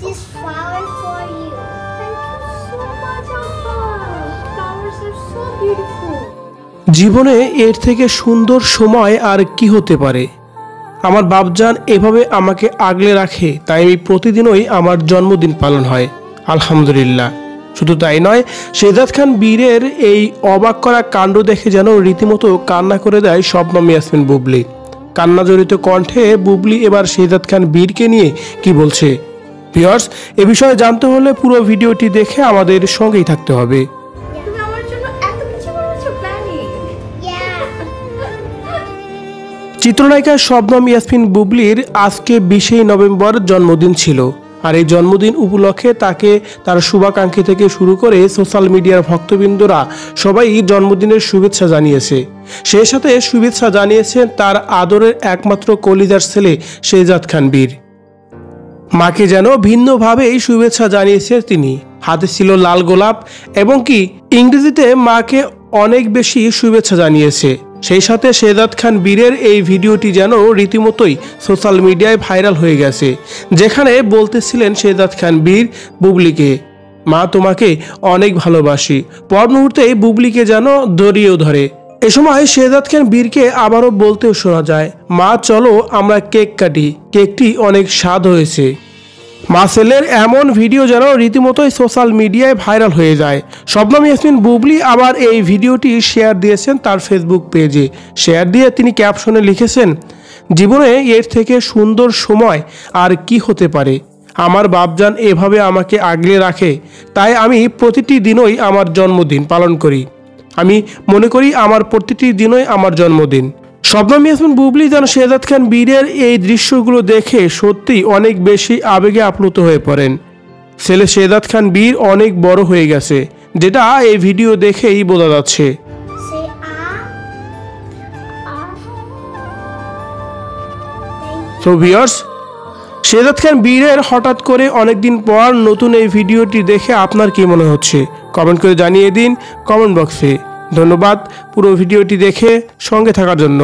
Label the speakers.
Speaker 1: this flower for you. Thank you so much, Appa. Flowers are so beautiful.
Speaker 2: জীবনে এর থেকে সুন্দর সময় আর কি হতে পারে। আমার বাপজান এভাবে আমাকে আগলে রাখে, তাই আমি প্রতিদিনই আমার জন্মদিন পালন হয় আলহামদুলিল্লাহ। শুধু তাই নয়, শেহজাদ খান বীরের এই অবাক করা কাণ্ড দেখে যেন রীতিমতো কান্না করে দেয় শবনম ইয়াসমিন বুবলি। কান্না জড়িত কণ্ঠে বুবলি এবার শেহজাদ খান বীরকে নিয়ে কি বলছে। ভিউয়ার্স, এ বিষয়ে জানতে হলে পুরো ভিডিওটি দেখে আমাদের সঙ্গেই থাকতে হবে।
Speaker 3: তুমি আমার জন্য এত কিছু করেছো প্ল্যানিং।
Speaker 1: Yeah.
Speaker 2: চিত্রনায়িকা শবনম ইয়াসমিন বুবলির আজকে 20 নভেম্বর জন্মদিন ছিল। আর এই জন্মদিন উপলক্ষে তাকে তার শুভাকাঙ্ক্ষী থেকে শুরু করে সোশ্যাল মিডিয়ার ভক্তবৃন্দরা সবাই জন্মদিনের শুভেচ্ছা জানিয়েছে। সেই সাথে শুভেচ্ছা জানিয়েছেন তার আদরের একমাত্র কলিজার ছেলে শেহজাদ খান বীর। মাকে যেন ভিন্নভাবেই শুভেচ্ছা জানিয়েছে তিনি। হাতে ছিল লাল গোলাপ এবং কি ইংরেজিতে মাকে অনেক বেশি শুভেচ্ছা জানিয়েছে। সেই সাথে শেহজাদ খান বীরের এই ভিডিওটি যেন রীতিমতোই সোশ্যাল মিডিয়ায় ভাইরাল হয়ে গেছে, যেখানে বলতেছিলেন শেহজাদ খান বীর বুবলিকে, মা তোমাকে অনেক ভালোবাসি। পর মুহূর্তেই বুবলিকে যেন জড়িয়েও ধরে। এ সময় শেহজাদ খান বীরকে আবারও বলতেও শোনা যায়, মা চলো আমরা কেক কাটি, কেকটি অনেক স্বাদ হয়েছে। মা ছেলের এমন ভিডিও যেন রীতিমতোই সোশ্যাল মিডিয়ায় ভাইরাল হয়ে যায়। শবনম ইয়াসমিন বুবলি আবার এই ভিডিওটি শেয়ার দিয়েছেন তার ফেসবুক পেজে। শেয়ার দিয়ে তিনি ক্যাপশনে লিখেছেন, জীবনে এর থেকে সুন্দর সময় আর কি হতে পারে। আমার বাপজান এভাবে আমাকে আগলে রাখে, তাই আমি প্রতিটি দিনই আমার জন্মদিন পালন করি। আমি মনে করি আমার প্রতিটি দিনই আমার জন্মদিন। শবনম ইয়াসমিন বুবলি যেন শেহজাদ খান বীরের এই দৃশ্যগুলো দেখে সত্যিই অনেক বেশি আবেগে আপ্লুত হয়ে পড়েন। ছেলে শেহজাদ খান বীর অনেক বড় হয়ে গেছে, যেটা এই ভিডিও দেখেই বোঝা যাচ্ছে।
Speaker 1: Say
Speaker 2: সো ভিউয়ার্স, শেহজাদ খান বীরের হঠাৎ করে অনেকদিন পর নতুন এই ভিডিওটি দেখে আপনার কি মনে হচ্ছে কমেন্ট করে জানিয়ে দিন কমেন্ট বক্সে। ধন্যবাদ পুরো ভিডিওটি দেখে সঙ্গে থাকার জন্য।